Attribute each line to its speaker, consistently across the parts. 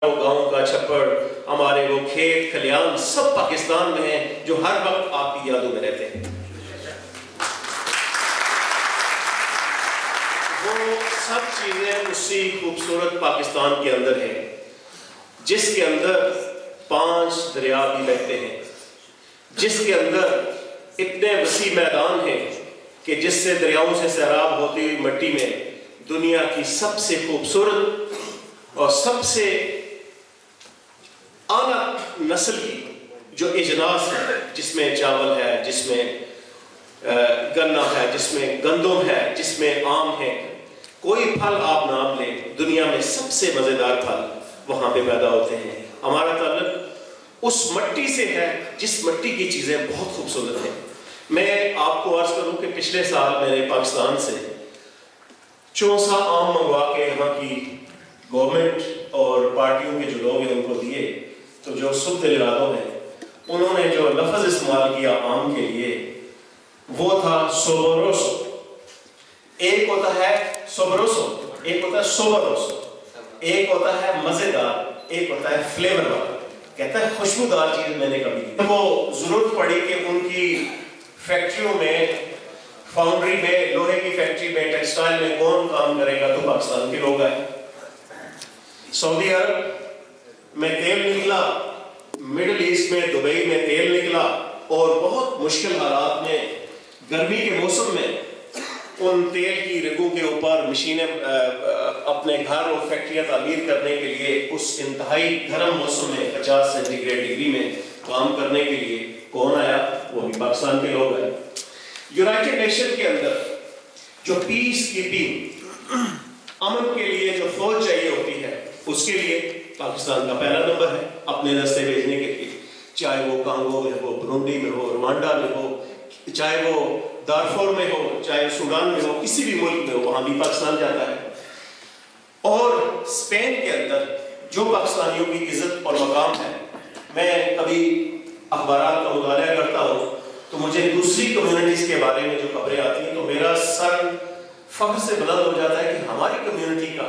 Speaker 1: गांव का छप्पड़, हमारे वो खेत खलियान सब पाकिस्तान में हैं जो हर वक्त आपकी यादों में रहते हैं। वो सब चीजें उसी खूबसूरत पाकिस्तान के अंदर हैं जिसके अंदर 5 दरिया भी बहते हैं, जिसके अंदर इतने वसी मैदान हैं कि जिससे दरियाओं से सैराब होती हुई मिट्टी में दुनिया की सबसे खूबसूरत और सबसे आला नस्ल की जो इजनास है, जिसमें चावल है, जिसमें गन्ना है, जिसमें गंदम है, जिसमें आम है, कोई फल आप नाम लें, दुनिया में सबसे मजेदार फल वहां पे पैदा होते हैं। हमारा ताल्लुक उस मिट्टी से है जिस मिट्टी की चीजें बहुत खूबसूरत हैं। मैं आपको अर्ज करूं कि पिछले साल मैंने पाकिस्तान से चौसा आम मंगवा के यहाँ की गवर्नमेंट और पार्टियों के जो लोग हैं उनको दिए, तो जो सुब्ह इरादों में उन्होंने जो लफ्ज इस्तेमाल किया आम के लिए वो था सोबरोसो। एक होता है सोबरोसो, एक होता है सोबरोसो, एक होता है मजेदार, एक होता है फ्लेवर वाला। कहता है खुशबूदार चीज मैंने कभी की। वो जरूरत पड़ी कि उनकी फैक्ट्रियों में, फाउंड्री में, लोहे की फैक्ट्री में, टेक्सटाइल में कौन काम करेगा, तो पाकिस्तान के लोग आए। सऊदी अरब में तेल निकला, मिडिल ईस्ट में दुबई में तेल निकला, और बहुत मुश्किल हालात में गर्मी के मौसम में उन तेल की रिगों के ऊपर मशीनें अपने घर और फैक्ट्रियां तामीर करने के लिए उस इंतहाई गर्म मौसम में 50 सेंटीग्रेड डिग्री में काम करने के लिए कौन आया? वो भी पाकिस्तान के लोग आए। यूनाइटेड नेशन के अंदर जो पीस कीपिंग, अमन के लिए जो फौज चाहिए होती है, उसके लिए पाकिस्तान का पहला नंबर है अपने दस्ते भेजने के लिए। चाहे वो कांगो में हो, बुरुंडी में हो, रवांडा में हो, चाहे वो दारफोर में हो, चाहे सूडान में हो, किसी भी मुल्क में हो, वहां भी पाकिस्तान जाता है। और स्पेन के अंदर जो पाकिस्तानियों की इज्जत और मकाम है, मैं कभी अखबारात का मुताला करता हूँ तो मुझे दूसरी कम्युनिटीज के बारे में जो खबरें आती हैं तो मेरा सर फख्र से बुलंद हो जाता है कि हमारी कम्युनिटी का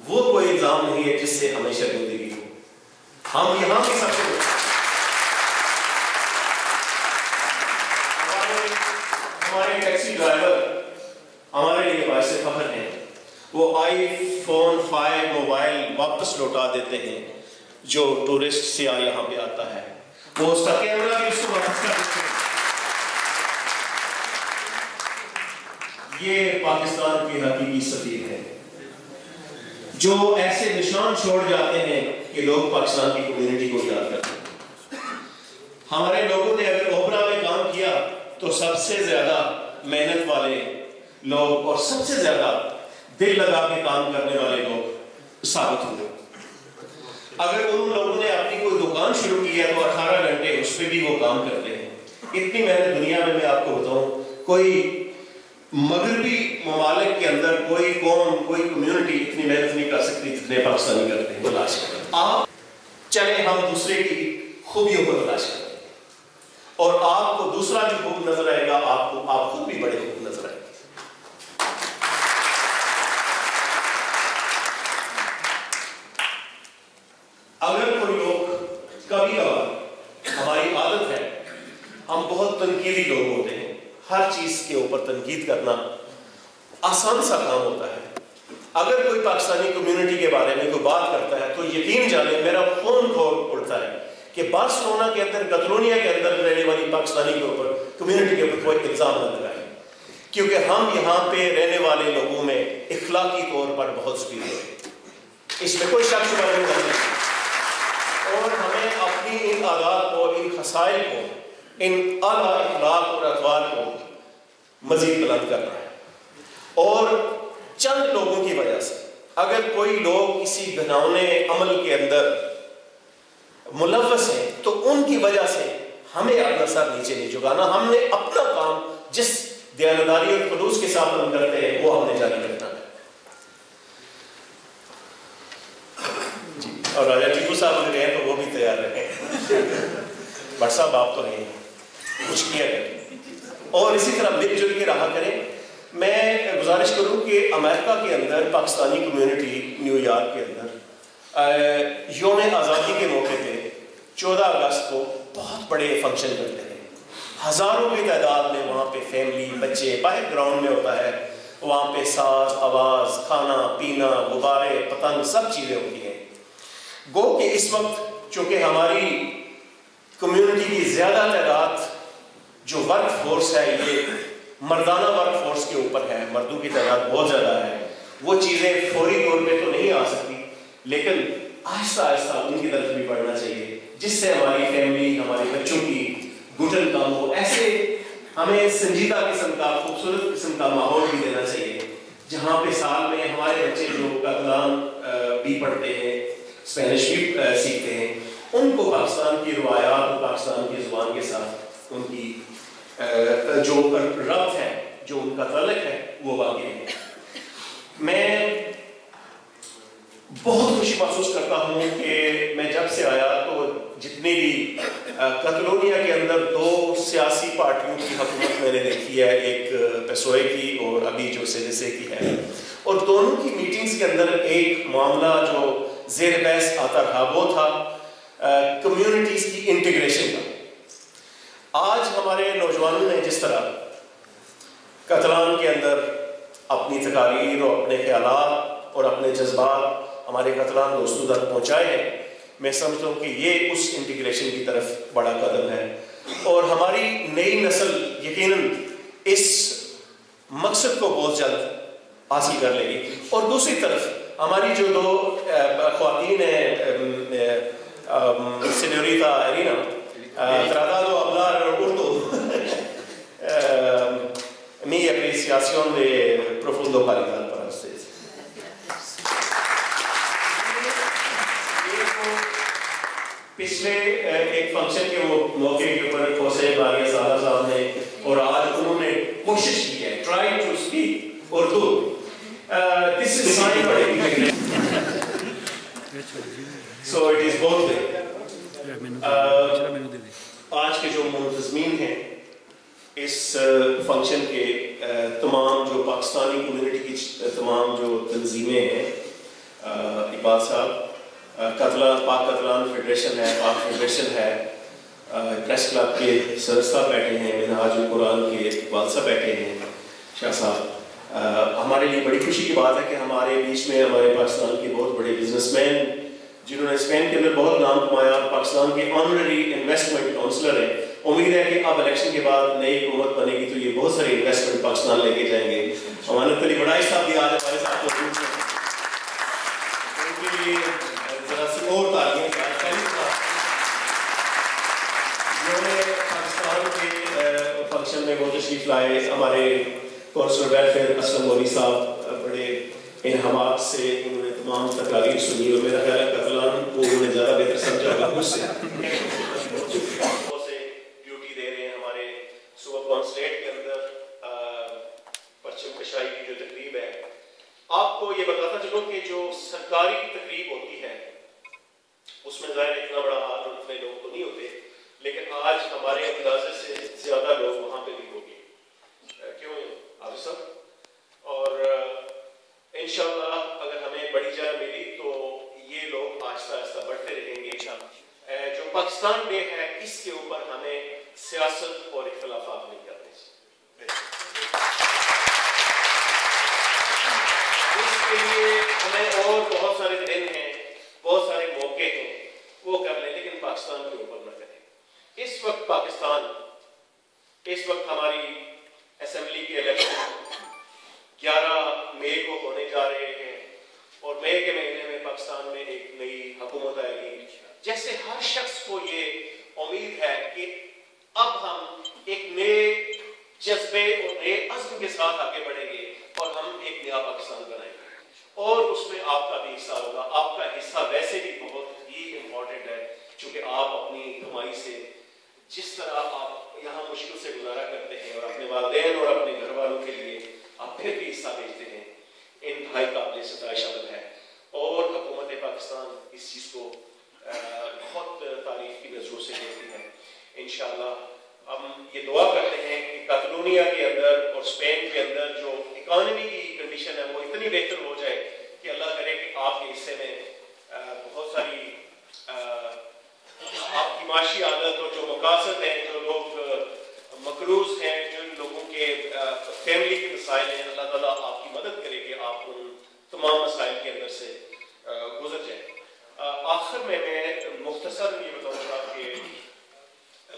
Speaker 1: वो कोई इल्जाम नहीं है जिससे हमें शर्मिंदगी हो। हम यहाँ के सबसे हमारे टैक्सी ड्राइवर हमारे लिए बाइस फख्र हैं। वो iPhone 5 मोबाइल वापस लौटा देते हैं जो टूरिस्ट से यहाँ पे आता है, वो उसका कैमरा भी उसको वापस कर देते हैं। ये पाकिस्तान के हकीकी सफीर हैं जो ऐसे निशान छोड़ जाते हैं कि लोग पाकिस्तान की कम्युनिटी को याद करते हैं। हमारे लोगों ने अगर ओबरा में काम किया तो सबसे ज्यादा मेहनत वाले लोग और सबसे ज्यादा दिल लगा के काम करने वाले लोग साबित हुए। अगर उन लोगों ने अपनी कोई दुकान शुरू की है तो 18 घंटे उस पर भी वो काम करते हैं। इतनी मेहनत दुनिया में मैं आपको बताऊं, कोई मगरबी ममालिक के अंदर कोई कौम, कोई कम्युनिटी इतनी मेहनत नहीं कर सकती जितने पाकिस्तानी करते हैं। तलाश करें आप, चले हम दूसरे की खूबियों को तलाश करें और आपको दूसरा भी खूब नजर आएगा, आपको आप खुद भी बड़े खूब नजर आएंगे। अगर कोई लोग, कभी कभार हमारी आदत है, हम बहुत तनकीदी लोग होते हैं, हर चीज के ऊपर तनकीद करना आसान सा काम होता है। अगर कोई पाकिस्तानी कम्युनिटी के बारे में कोई बात करता है तो यकीन जाने मेरा खून खौल उड़ता है कि बार्सिलोना के अंदर, कैटलोनिया के अंदर रहने वाली पाकिस्तानी के ऊपर, कम्युनिटी के ऊपर कोई इल्जाम न लगाए, क्योंकि हम यहाँ पे रहने वाले लोगों में इखलाकी तौर पर बहुत सुपीरियर है, इसमें कोई शक शुबा नहीं। और हमें अपनी इन आदात को, इन खसाइल को, इन आला इखलाक और अतवार को मजीद बुलंद करना है। और चंद लोगों की वजह से, अगर कोई लोग किसी घिनौने अमल के अंदर मुलव्वस है तो उनकी वजह से हमें अपना सर नीचे नहीं झुकाना। हमने अपना काम जिस दयानतदारी और खुलूस के साथ हम करते हैं वो हमने जारी रखना है। और राजा टीपू साहब अगर हैं तो वो भी तैयार रहे। भट्ट साहब आप तो नहीं, कुछ किया करें और इसी तरह मिलजुल के रहा करें। मैं गुजारिश करूं कि अमेरिका के अंदर पाकिस्तानी कम्युनिटी, न्यूयॉर्क के अंदर यौम आज़ादी के मौके पे 14 अगस्त को बहुत बड़े फंक्शन करते हैं, हज़ारों की तादाद में वहाँ पे फैमिली, बच्चे, बाहर ग्राउंड में होता है, वहाँ पे साज, आवाज़, खाना पीना, गुब्बारे, पतंग, सब चीज़ें होती हैं। गो कि इस वक्त चूँकि हमारी कम्युनिटी की ज़्यादा तादाद जो वर्क फोर्स है ये मर्दाना वर्क फोर्स के ऊपर है, मर्दों की तादाद बहुत ज़्यादा है, वो चीज़ें फौरी तौर पे तो नहीं आ सकती, लेकिन आहिस्ता आहिस्ता उनकी तरफ भी बढ़ना चाहिए, जिससे हमारी फैमिली, हमारे बच्चों की गुजर कम हो। ऐसे हमें संजीदा किस्म का, खूबसूरत किस्म का माहौल भी देना चाहिए, जहाँ पे साल में हमारे बच्चे जो कलाम भी पढ़ते हैं, स्पेनिश भी सीखते हैं, उनको पाकिस्तान की रवायात और पाकिस्तान की ज़ुबान के साथ उनकी जो रब्त है, जो उनका तल्लुक है, वो बाकी है। मैं बहुत खुशी महसूस करता हूँ कि मैं जब से आया तो जितनी भी कैटलोनिया के अंदर 2 सियासी पार्टियों की हुकूमत मैंने देखी है, एक पेसोए की और अभी जो सेजेसे की है, और दोनों की मीटिंग्स के अंदर एक मामला जो ज़ेर बहस आता रहा वो था कम्युनिटीज़ की इंटीग्रेशन का। आज हमारे नौजवानों ने जिस तरह कतलान के अंदर अपनी तकारीर और अपने ख्यालात और अपने जज्बात हमारे कतलान दोस्तों तक पहुँचाए हैं, मैं समझता हूँ कि ये उस इंटीग्रेशन की तरफ बड़ा कदम है, और हमारी नई नस्ल यकीनन इस मकसद को बहुत जल्द हासिल कर लेगी। और दूसरी तरफ हमारी जो 2 ख्वातीन हैं, सीनियोरिता arena, tratado a hablar urdu, mi apreciación de profundo calidad para ustedes. पिछले एक फंक्शन के मौके के ऊपर खोसे बारिया साला साहब ने और आज उन्होंने कोशिश की है, try to speak Urdu, this is sign of integration, so it is both way. आज के जो मुंतज़मीन हैं इस फंक्शन के, तमाम जो पाकिस्तानी कम्युनिटी की तमाम जो तंजीमें हैं, इकबाल साहब, पाक कतलान फेडरेशन है, पाक फेडरेशन है, प्रेस क्लब के सर साहब बैठे हैं, मिनहाजुल कुरान के इकबाल साहब बैठे हैं, शाह साहब, हमारे लिए बड़ी खुशी की बात है कि हमारे बीच में हमारे पाकिस्तान के बहुत बड़े बिजनेसमैन जिन्होंने स्पेन के अंदर बहुत नाम कमाया, पाकिस्तान के ऑनररी इन्वेस्टमेंट काउंसलर हैं। उम्मीद है कि अब इलेक्शन के बाद नई हुकूमत बनेगी तो ये बहुत सारे इन्वेस्टमेंट पाकिस्तान लेके जाएंगे। हमारे तली बड़ाई साहब भी आज हमारे साथ मौजूद हैं, उनके लिए जरा सी और तालियां जिन्होंने पाकिस्तान के फंक्शन में बहुत तशरीफ लाए। हमारे कौंसलर वेलफेयर असलम मौली साहब बड़े इन्हमाक से उन्होंने तमाम तकारीर सुनी, और मेरा ख्याल है कतलान को उन्होंने ज़्यादा बेहतर समझा होगा मुझसे। ड्यूटी दे रहे हैं हमारे सूबा कॉन्सुलेट के अंदर परचम कशाई की जो तकरीब है। आपको ये बताता चलो कि जो सरकारी तकरीब होती है उसमें ज़ाहिर इतना बड़ा हाल और इतने लोग तो नहीं होते, लेकिन आज हमारे अंदाजे से ज़्यादा लोग वहाँ पे भी होंगे, क्यों आप सब, और इंशाअल्लाह अगर हमें बड़ी जगह मिली तो ये लोग आहिस्ता आहिस्ता बढ़ते रहेंगे। जो पाकिस्तान डे है इसके ऊपर हमें सियासत और इख्तिलाफात नहीं करने चाहिए, इसके लिए हमें और बहुत सारे दिन हैं, बहुत सारे मौके हैं, वो कर लें, लेकिन पाकिस्तान के ऊपर न करें। इस वक्त पाकिस्तान, इस वक्त हमारी असेंबली के इलेक्शन 11 मई को होने जा रहे हैं, और मई के महीने में पाकिस्तान में एक नई हुकूमत आएगी। जैसे हर शख्स को ये उम्मीद है कि अब हम एक नए जज्बे और नए अज़्म के साथ आगे बढ़ेंगे और हम एक नया पाकिस्तान बनाएंगे, और उसमें आपका भी हिस्सा होगा। आपका हिस्सा वैसे भी बहुत ही इम्पोर्टेंट है, क्योंकि आप अपनी कमाई से जिस तरह आप यहाँ मुश्किल से गुजारा करते हैं और अपने वालिदैन और अपने घर वालों के लिए आप फिर भी हिस्सा भेजते हैं, इंतहाई काबिल सताइश अमल है। और हुकूमत पाकिस्तान इस चीज़ को बहुत तारीफ की नज़रों से देखती है। इंशाअल्लाह हम ये दुआ करते हैं कि कैटलोनिया के अंदर और स्पेन के अंदर जो इकॉनमी की कंडीशन है वो इतनी बेहतर हो जाए कि अल्लाह करे कि आपके हिस्से में बहुत सारी आपकी माशी आदत और जो मकासद हैं, जो लोग मकरूज हैं, जिन लोगों के फैमिली के मसाइल हैं, अल्लाह ताला आपकी मदद करे कि आप उन तमाम मसाइल के अंदर से गुजर जाएं। आखिर में मैं मुख्तसर ये बताऊँगा कि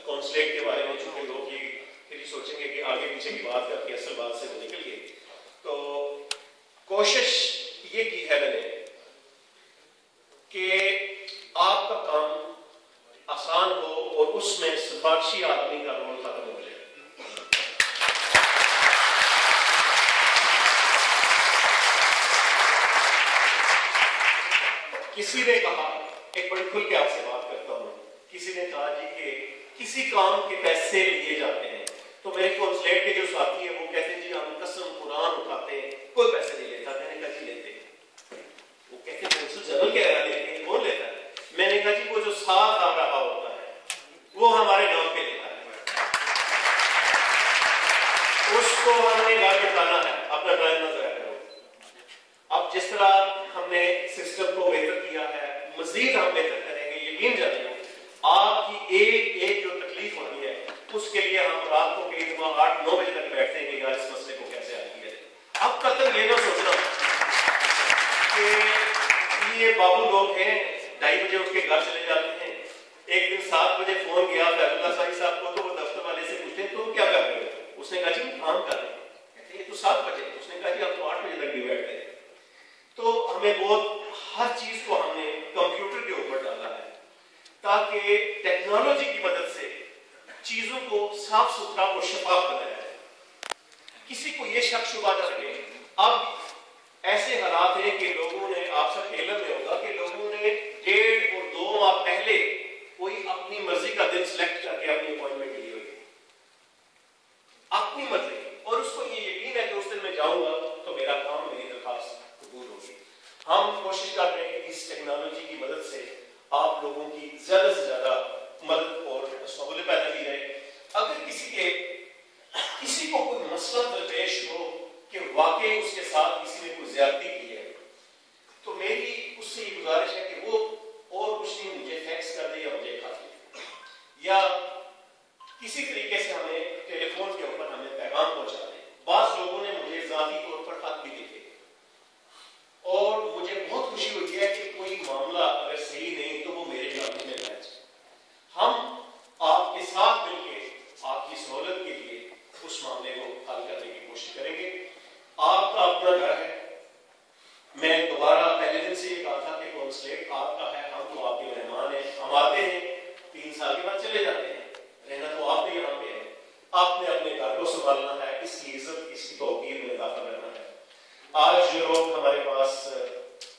Speaker 1: कौंसलेट के बारे में, चूँकि लोग ये फिर सोचेंगे कि आगे पीछे की बात करके असल बात से निकल गए, तो कोशिश ये की है मैंने कि आपका काम आसान हो और उसमें सिफारशी आदमी का रोल खत्म हो जाए। किसी ने कहा, एक बड़ी खुल के आपसे बात करता हूं, किसी ने कहा जी कि किसी काम के पैसे लिए जाते हैं, तो मेरे कौंसलेट के जो साथी हैं वो कहते हैं जी हम कसम कुरान उठाते हैं, कोई पैसे नहीं लेता। मैंने कहा जी लेते हैं। वो कहते हैं कौंसल जनरल कह रहा है, कौन लेता है? मैंने कहा जी वो जो साथ आ रहा होता है वो हमारे नाम पे लेता है, उसको हमने घर बिठाना है, अपना टाइम ना ज़ाया करो। अब जिस तरह हमने सिस्टम को बेहतर किया है, मजीद हम बेहतर करेंगे, यकीन जानिए आपकी एक एक जो तकलीफ होनी है उसके लिए हम रात को कई दफा 8-9 बजे तक बैठते हैं कि यार इस मसले को कैसे हल किया जाए। अब कतल ये ना सोचना कि ये बाबू लोग हैं 2:30 बजे उठ के घर चले जाते हैं। एक दिन 7 बजे फोन किया फैजुल्लाह साहिब साहब को, तो वो दफ्तर वाले से पूछते हैं तुम क्या कर रहे हो? उसने कहा जी काम कर रहे हैं। कहते ये तो 7 बजे। उसने कहा जी अब तो 8 बजे तक भी बैठते हैं। तो हमें बहुत हर चीज को हमने कंप्यूटर के ऊपर डाला है ताकि टेक्नोलॉजी की मदद से चीजों को साफ सुथरा और शफाफ बनाया जाए, किसी को यह शक शुबा न रहे। अब ऐसे हालात हैं कि लोगों ने, आप सब इल्म में होगा कि लोगों ने 1.5 और 2 माह पहले कोई अपनी मर्जी का दिन सिलेक्ट करके अपनी अपॉइंटमेंट ली हुई, अपनी मर्जी, और उसको ये यकीन है कि उस दिन मैं जाऊंगा तो मेरा काम, मेरी दरखास्त कबूल होगी। हम कोशिश कर रहे हैं कि इस टेक्नोलॉजी की मदद से आप लोगों की ज्यादा से ज्यादा मदद और सहूलियत पैदा की जाए। अगर किसी को कोई मसला दरपेश हो कि वाकई उसके साथ किसी ने कोई ज्यादती की है, तो मेरी उससे ये गुजारिश है कि वो और कुछ नहीं, मुझे फैक्स कर दे या मुझे खत दे, या किसी तरीके से हमें टेलीफोन के ऊपर हमें पैगाम पहुंचा दे। बाज़ लोगों ने मुझे जाती तौर पर खत भी लिखे और मुझे बहुत खुशी हुई है कि कोई मामला अगर सही नहीं तो वो मेरे काबू में है। हम आपके साथ मिलकर आपकी सहूलत के लिए उस मामले को हल करने की कोशिश करेंगे। आपका अपना घर है। मैं दोबारा पहले दिन से ये कहा था कि कौंसलेट आपका है, हम तो आपके मेहमान हैं। हम आते हैं 3 साल के बाद चले जाते हैं, रहना तो आपने यहाँ पे है। आपने अपने घर को संभालना है, इसकी इज्जत, इसकी तौकीर में इजाफा करना है। आज जो लोग हमारे पास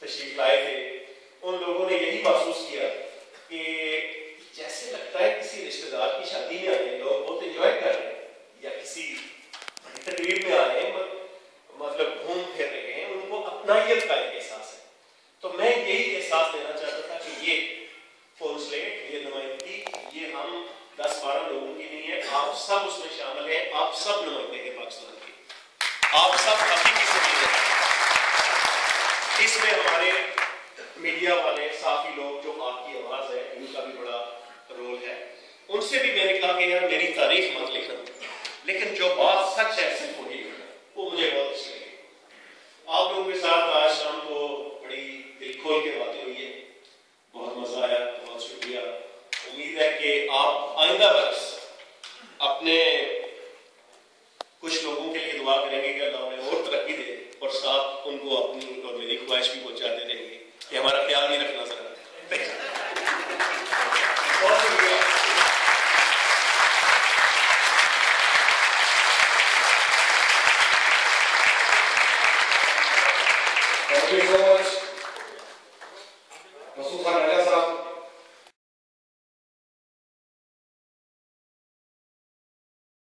Speaker 1: तशरीफ लाए थे, उन लोगों ने यही महसूस किया कि जैसे लगता है किसी रिश्तेदार की शादी में आए, लोग बहुत एंजॉय कर रहे हैं या किसी बड़ी तकरीब में आए, मतलब घूम फिर रहे हैं, उनको अपनायत का एक एहसास है। तो मैं यही एहसास देना चाहता था कि ये कौंसलेट, ये नुमाइंदगी, ये हम 10-12 लोगों की नहीं है, आप सब उसमें शामिल हैं। आप सब नुमाइंदे हैं पाकिस्तान के, आप सब हकीकी से हैं। इसमें हमारे मीडिया वाले साथी लोग जो आपकी आवाज है, उनका भी बड़ा रोल है। उनसे भी मैंने कहा कि यार मेरी तारीफ मत लिखना, लेकिन जो बात सच है सिर्फ वही लिखना, वो मुझे बहुत अच्छी लगी। आप लोगों के साथ आज शाम को बड़ी दिल खोल के बातें हुई है, बहुत मजा आया, बहुत शुक्रिया। उम्मीद है कि आप आइंदा बरस अपने कुछ लोगों के लिए दुआ करेंगे कि अल्लाह उन्हें और तरक्की दे, और साथ उनको अपनी और मेरी ख्वाहिश भी पहुंचाते रहेंगे कि हमारा ख्याल नहीं रखना जरा। बहुत शुक्रिया।
Speaker 2: Thank you so much.